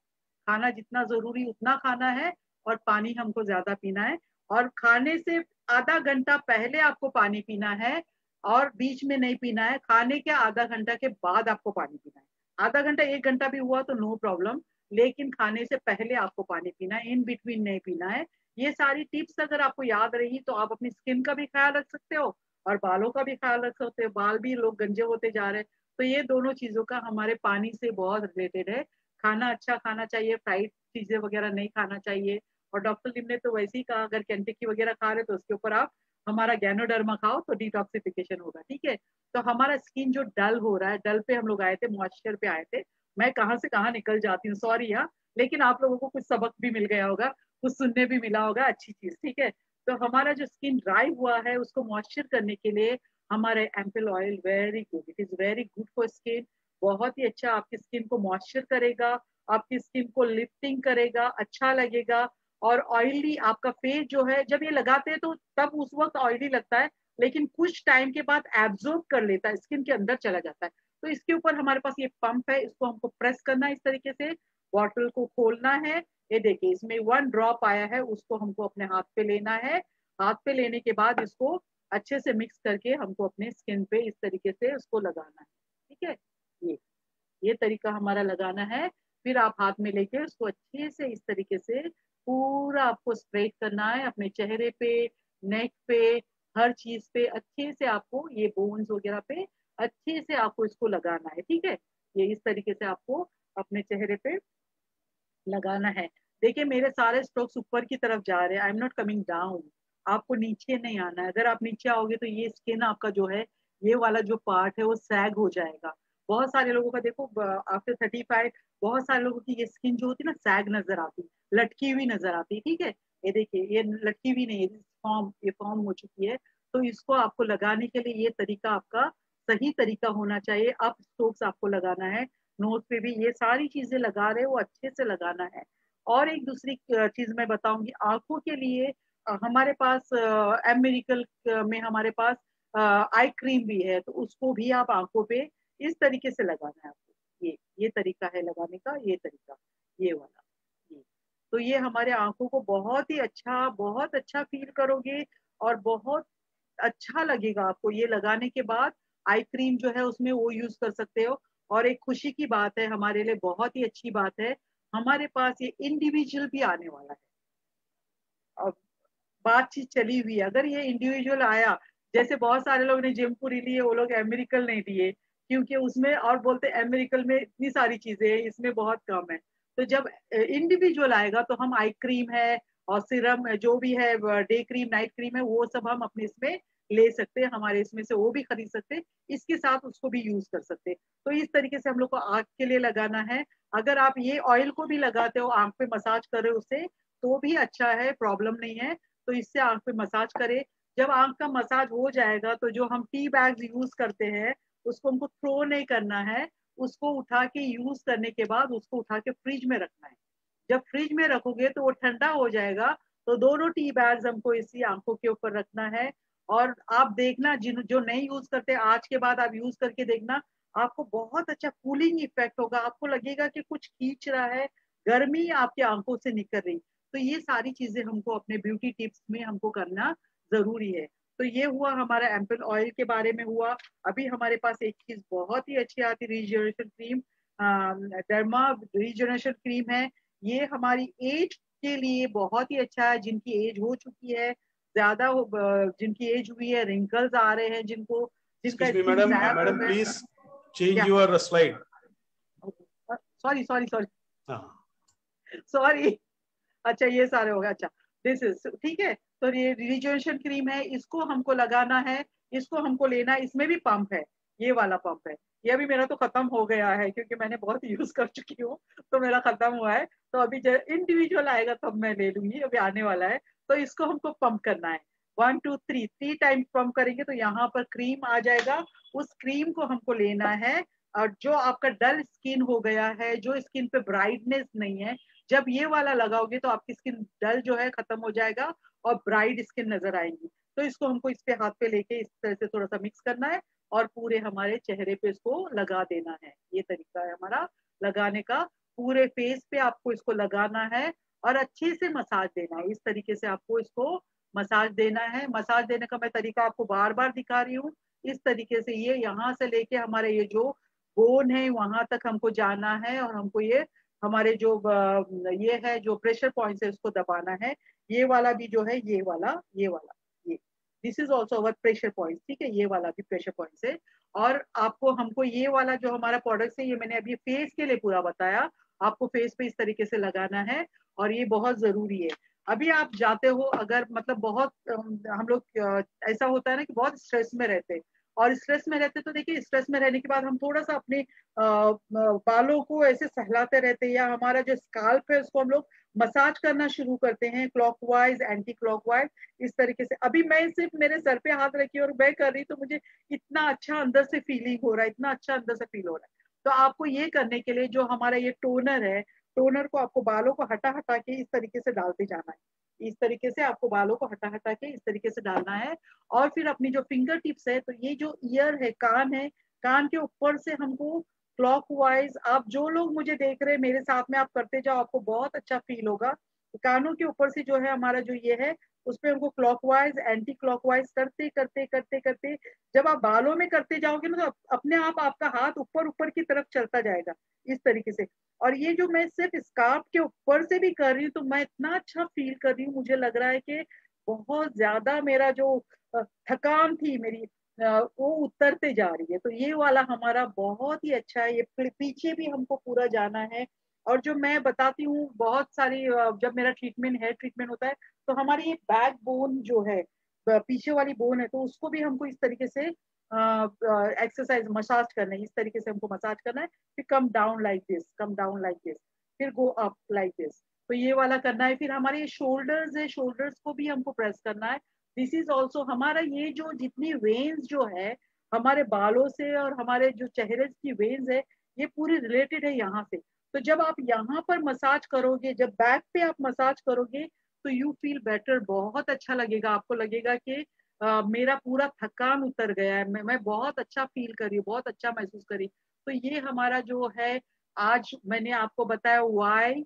खाना जितना जरूरी उतना खाना है, और पानी हमको ज्यादा पीना है। और खाने से आधा घंटा पहले आपको पानी पीना है और बीच में नहीं पीना है। खाने के आधा घंटा के बाद आपको पानी पीना है। आधा घंटा 1 घंटा भी हुआ तो नो प्रॉब्लम, लेकिन खाने से पहले आपको पानी पीना है, इन बिटवीन नहीं पीना है। ये सारी टिप्स अगर आपको याद रही तो आप अपनी स्किन का भी ख्याल रख सकते हो और बालों का भी ख्याल रख सकते हो। बाल भी लोग गंजे होते जा रहे हैं, तो ये दोनों चीजों का हमारे पानी से बहुत रिलेटेड है। खाना अच्छा खाना चाहिए, फ्राइड चीजें वगैरह नहीं खाना चाहिए। और डॉक्टर लिम ने तो वैसे ही कहा, अगर कैंटेकी वगैरह खा रहे तो उसके ऊपर आप हमारा गैनोडर्मा खाओ तो डिटॉक्सिफिकेशन होगा, ठीक है। तो हमारा स्किन जो डल हो रहा है, डल पे हम लोग आए थे, मॉइस्चर पे आए थे। मैं कहाँ से कहाँ निकल जाती हूँ, सॉरी यार। लेकिन आप लोगों को कुछ सबक भी मिल गया होगा, कुछ सुनने भी मिला होगा, अच्छी चीज, ठीक है। तो हमारा जो स्किन ड्राई हुआ है उसको मॉइस्चर करने के लिए हमारे ample oil very good, it is very good for skin. बहुत ही अच्छा आपकी स्किन को मॉइस्चर करेगा, आपकी स्किन को लिफ्टिंग करेगा, अच्छा लगेगा। और ऑयली आपका फेस जो है, जब ये लगाते हैं तो तब उस वक्त ऑयली लगता है, लेकिन कुछ टाइम के बाद एब्जॉर्ब कर लेता है, स्किन के अंदर चला जाता है। तो इसके ऊपर हमारे पास ये पंप है, इसको हमको प्रेस करना है इस तरीके से, बॉटल को खोलना है। ये देखिए इसमें 1 ड्रॉप आया है, उसको हमको अपने हाथ पे लेना है। हाथ पे लेने के बाद इसको अच्छे से मिक्स करके हमको अपने स्किन पे इस तरीके से उसको लगाना है, ठीक है। ये ये तरीका हमारा लगाना है। फिर आप हाथ में लेके उसको अच्छे से इस तरीके से पूरा आपको स्प्रेड करना है अपने चेहरे पे, नेक पे, हर चीज पे अच्छे से आपको, ये बोन्स वगैरह पे अच्छे से आपको इसको लगाना है, ठीक है। ये इस तरीके से आपको अपने चेहरे पे लगाना है। देखिए मेरे सारे स्ट्रोक्स ऊपर की तरफ जा रहे हैं, I am not coming down. आपको नीचे नहीं आना है, अगर आप नीचे आओगे तो ये स्किन आपका जो है, ये वाला जो पार्ट है वो सैग हो जाएगा। बहुत सारे लोगों का देखो आफ्टर 35 बहुत सारे लोगों की ये स्किन जो होती है ना सैग नजर आती, लटकी हुई नजर आती, ठीक है। ये देखिए ये लटकी हुई नहीं है, ये फॉर्म हो चुकी है। तो इसको आपको लगाने के लिए ये तरीका आपका सही तरीका होना चाहिए। अप स्ट्रोक्स आपको लगाना है, नोज पे भी ये सारी चीजें लगा रहे हो अच्छे से लगाना है। और एक दूसरी चीज मैं बताऊंगी आंखों के लिए, हमारे पास एमेरिकल में हमारे पास आई क्रीम भी है, तो उसको भी आप आंखों पे इस तरीके से लगाना है आपको। ये तरीका है लगाने का, ये तरीका, ये वाला, ये। तो ये हमारे आंखों को बहुत ही अच्छा, बहुत अच्छा फील करोगे और बहुत अच्छा लगेगा आपको ये लगाने के बाद। आई क्रीम जो है उसमें वो यूज कर सकते हो। और एक खुशी की बात है, हमारे लिए बहुत ही अच्छी बात है, हमारे पास ये इंडिविजुअल भी आने वाला है। अब बातचीत चली हुई है, अगर ये इंडिविजुअल आया, जैसे बहुत सारे लोग ने जिमपुरी लिए, वो लोग अमेरिकन नहीं दिए क्योंकि उसमें, और बोलते अमेरिकन में इतनी सारी चीजें हैं, इसमें बहुत कम है। तो जब इंडिविजुअल आएगा तो हम आई क्रीम है और सिरम जो भी है, डे क्रीम नाइट क्रीम है, वो सब हम अपने इसमें ले सकते हैं, हमारे इसमें से वो भी खरीद सकते हैं, इसके साथ उसको भी यूज कर सकते हैं। तो इस तरीके से हम लोग को आंख के लिए लगाना है। अगर आप ये ऑयल को भी लगाते हो, आंख पे मसाज कर रहे हो उससे, तो भी अच्छा है, प्रॉब्लम नहीं है। तो इससे आंख पे मसाज करें। जब आंख का मसाज हो जाएगा तो जो हम टी बैग्स यूज करते हैं उसको हमको थ्रो नहीं करना है, उसको उठा के यूज करने के बाद उसको उठा के फ्रिज में रखना है। जब फ्रिज में रखोगे तो वो ठंडा हो जाएगा, तो दोनों टी बैग्स हमको इसी आंखों के ऊपर रखना है। और आप देखना, जिन जो नहीं यूज करते, आज के बाद आप यूज करके देखना, आपको बहुत अच्छा कूलिंग इफेक्ट होगा। आपको लगेगा कि कुछ खींच रहा है, गर्मी आपकी आंखों से निकल रही। तो ये सारी चीजें हमको अपने ब्यूटी टिप्स में हमको करना जरूरी है। तो ये हुआ हमारा एम्पल ऑयल के बारे में हुआ। अभी हमारे पास एक चीज बहुत ही अच्छी आती है, regeneration cream, derma regeneration cream है। ये हमारी एज के लिए बहुत ही अच्छा है। जिनकी एज हो चुकी है, जिनकी एज हुई है, रिंकल्स आ रहे हैं, जिनका
Excuse me,
स्किन
madam.
सैग हो
Madam,
गया।
please change
क्या?
your slide.
Sorry sorry sorry
हाँ.
सॉरी। अच्छा, ये सारे हो गए। अच्छा, दिस इज ठीक है। तो ये रिजुवेनेशन क्रीम है, इसको हमको लगाना है, इसको हमको लेना है। इसमें भी पंप है, ये वाला पंप है। ये अभी मेरा तो खत्म हो गया है क्योंकि मैंने बहुत यूज कर चुकी हूँ, तो मेरा खत्म हुआ है। तो अभी जब इंडिविजुअल आएगा तब मैं ले लूंगी, अभी आने वाला है। तो इसको हमको पंप करना है, 1 2 3 3 टाइम पंप करेंगे तो यहाँ पर क्रीम आ जाएगा। उस क्रीम को हमको लेना है। और जो आपका डल स्किन हो गया है, जो स्किन पे ब्राइटनेस नहीं है, जब ये वाला लगाओगे तो आपकी स्किन डल जो है खत्म हो जाएगा और ब्राइट स्किन नजर आएंगी। तो इसको हमको इस पे हाथ पे लेके इस तरह से थोड़ा सा मिक्स करना है और पूरे हमारे चेहरे पे इसको लगा देना है। ये तरीका है हमारा लगाने का। पूरे फेस पे आपको इसको लगाना है और अच्छे से मसाज देना है। इस तरीके से आपको इसको मसाज देना है। मसाज देने का मैं तरीका आपको बार बार दिखा रही हूँ। इस तरीके से ये यहाँ से लेके हमारे ये जो बोन है वहां तक हमको जाना है और हमको ये हमारे जो ये है जो प्रेशर पॉइंट है उसको दबाना है। ये वाला भी जो है, ये वाला ये this is also our pressure point. ठीक है, ये वाला भी प्रेशर पॉइंट है। और आपको हमको ये वाला जो हमारा प्रोडक्ट है, ये मैंने अभी फेस के लिए पूरा बताया, आपको फेस पे इस तरीके से लगाना है और ये बहुत जरूरी है। अभी आप जाते हो अगर, मतलब बहुत हम लोग ऐसा होता है ना कि बहुत स्ट्रेस में रहते हैं, और स्ट्रेस में रहते तो देखिए, स्ट्रेस में रहने के बाद हम थोड़ा सा अपने बालों को ऐसे सहलाते रहते हैं, या हमारा जो स्काल्प है उसको हम लोग मसाज करना शुरू करते हैं, क्लॉकवाइज एंटी क्लॉकवाइज। इस तरीके से अभी मैं सिर्फ मेरे सर पे हाथ रखी और मैं कर रही तो मुझे इतना अच्छा अंदर से फीलिंग हो रहा है, इतना अच्छा अंदर से फील हो रहा है। तो आपको ये करने के लिए जो हमारा ये टोनर है, टोनर को आपको बालों को हटा हटा के इस तरीके से डालते जाना है। इस तरीके से आपको बालों को हटा हटा के इस तरीके से डालना है। और फिर अपनी जो फिंगर टिप्स है, तो ये जो ईयर है, कान है, कान के ऊपर से हमको क्लॉकवाइज, आप जो लोग मुझे देख रहे हैं मेरे साथ में आप करते जाओ, आपको बहुत अच्छा फील होगा। कानों के ऊपर से जो है हमारा जो ये है, उस पर हमको क्लॉकवाइज एंटी क्लॉकवाइज करते करते करते करते, जब आप बालों में करते जाओगे ना तो अपने आप आपका हाथ ऊपर ऊपर की तरफ चलता जाएगा इस तरीके से। और ये जो मैं सिर्फ स्कार्फ के ऊपर से भी कर रही हूँ तो मैं इतना अच्छा फील कर रही हूँ, मुझे लग रहा है कि बहुत ज्यादा मेरा जो थकान थी मेरी, वो उतरते जा रही है। तो ये वाला हमारा बहुत ही अच्छा है। ये पीछे भी हमको पूरा जाना है। और जो मैं बताती हूँ बहुत सारी, जब मेरा ट्रीटमेंट होता है, तो हमारी ये बैक बोन जो है, पीछे वाली बोन है, तो उसको भी हमको इस तरीके से एक्सरसाइज मसाज करना है। इस तरीके से हमको मसाज करना है। फिर come down like this, come down like this, फिर गो अप लाइक दिस। तो ये वाला करना है। फिर हमारे ये शोल्डर्स है, शोल्डर्स को भी हमको प्रेस करना है। दिस इज ऑल्सो हमारा ये जो जितनी वेन्स जो है हमारे बालों से और हमारे जो चेहरे की वेन्स है, ये पूरी रिलेटेड है यहाँ से। तो जब आप यहाँ पर मसाज करोगे, जब बैक पे आप मसाज करोगे, तो यू फील बेटर, बहुत अच्छा लगेगा। आपको लगेगा कि मेरा पूरा थकान उतर गया है, मैं बहुत अच्छा फील कर रही हूँ, बहुत अच्छा महसूस करी। तो ये हमारा जो है, आज मैंने आपको बताया वाई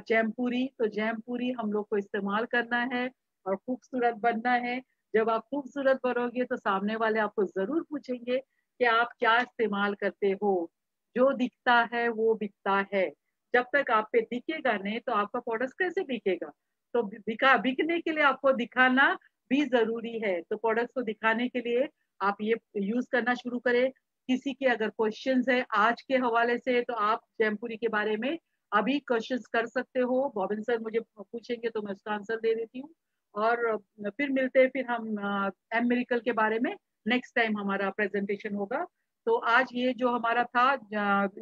जैमपुरी। तो जैमपुरी हम लोग को इस्तेमाल करना है और खूबसूरत बनना है। जब आप खूबसूरत बनोगे तो सामने वाले आपको जरूर पूछेंगे कि आप क्या इस्तेमाल करते हो। जो दिखता है वो बिकता है। जब तक आप पे दिखेगा नहीं तो आपका प्रोडक्ट कैसे बिकेगा। तो बिकने के लिए आपको दिखाना भी जरूरी है। तो प्रोडक्ट्स को दिखाने के लिए आप ये यूज करना शुरू करें। किसी के अगर क्वेश्चंस है आज के हवाले से, तो आप जैमपुरी के बारे में अभी क्वेश्चंस कर सकते हो। बॉबिन सर मुझे पूछेंगे तो मैं उसका आंसर दे देती हूँ। और फिर मिलते हैं, फिर हम एम मेरिकल के बारे में नेक्स्ट टाइम हमारा प्रेजेंटेशन होगा। तो आज ये जो हमारा था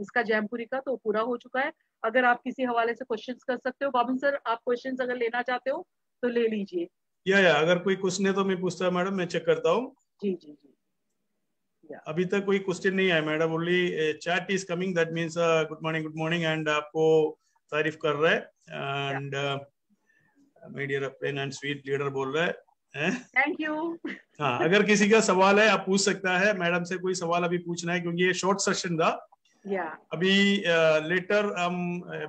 इसका जैमपुरी का तो पूरा हो चुका है। अगर आप किसी हवाले से क्वेश्चंस कर सकते हो बाबिन सर, आप क्वेश्चंस अगर लेना चाहते हो तो ले लीजिए।
या अगर कोई क्वेश्चन है तो मैं पूछता है मैडम, मैं चेक करता हूँ।
जी जी जी।
अभी तक कोई क्वेश्चन नहीं आया madam, only chat is coming, that means good morning and आपको तारीफ कर रहा है and my dear plain and sweet leader बोल रहा है।
Thank you.
हाँ, अगर किसी का सवाल है आप पूछ सकता है मैडम से, कोई सवाल अभी पूछना है क्योंकि ये शॉर्ट सेशन था। अभी लेटर हम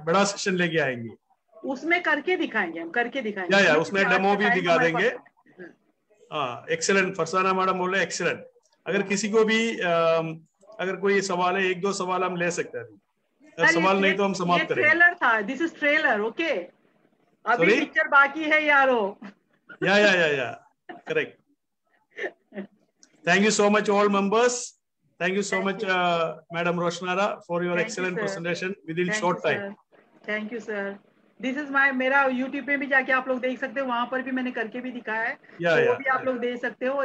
बड़ा सेशन लेके आएंगे,
उसमें करके दिखाएंगे, हम करके दिखाएंगे।
या उसमें डेमो भी दिखा देंगे। हाँ एक्सेलेंट, फरसाना मैडम बोल रहे एक्सेलेंट। अगर किसी को भी अगर कोई सवाल है, एक दो सवाल हम ले सकते हैं, अगर सवाल नहीं तो हम समाप्त करेंगे।
ट्रेलर था, दिस इज ट्रेलर, ओके, अभी पिक्चर बाकी है यारो।
या correct. Thank you so much all members. Thank you so much Madam Roshnara for your excellent presentation within short time.
Thank you sir. This is my, मेरा YouTube पे भी जाके आप लोग देख सकते हो, वहां पर भी मैंने करके भी दिखाया है, तो वो भी आप लोग देख सकते हो।